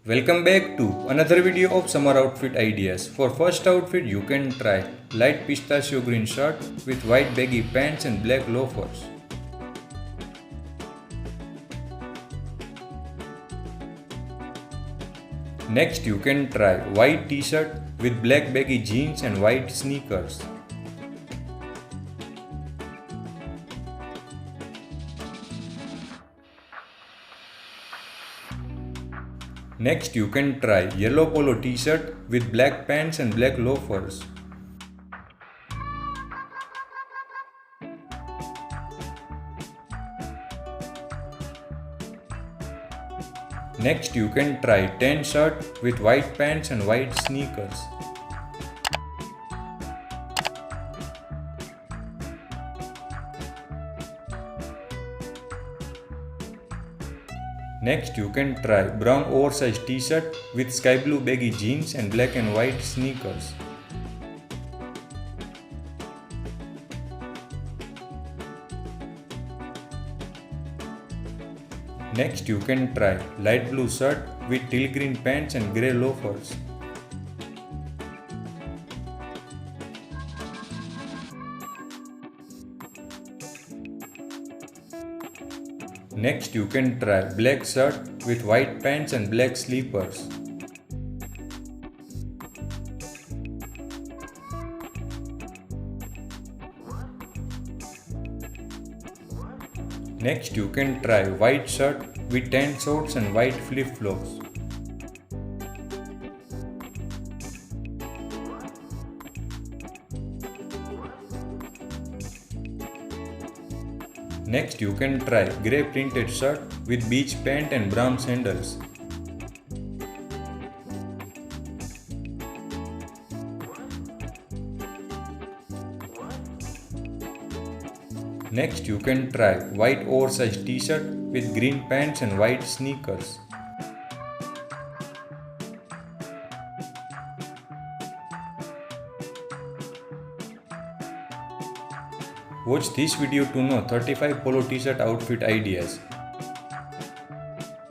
Welcome back to another video of summer outfit ideas. For first outfit you can try light pistachio green shirt with white baggy pants and black loafers. Next you can try white t-shirt with black baggy jeans and white sneakers. Next you can try yellow polo t-shirt with black pants and black loafers. Next you can try tan shirt with white pants and white sneakers. Next you can try brown oversized t-shirt with sky blue baggy jeans and black and white sneakers. Next you can try light blue shirt with teal green pants and grey loafers. Next you can try black shirt with white pants and black slippers. Next you can try white shirt with tan shorts and white flip-flops. Next you can try grey printed shirt with beige pant and brown sandals. Next you can try white oversized t-shirt with green pants and white sneakers. Watch this video to know 35 polo t-shirt outfit ideas.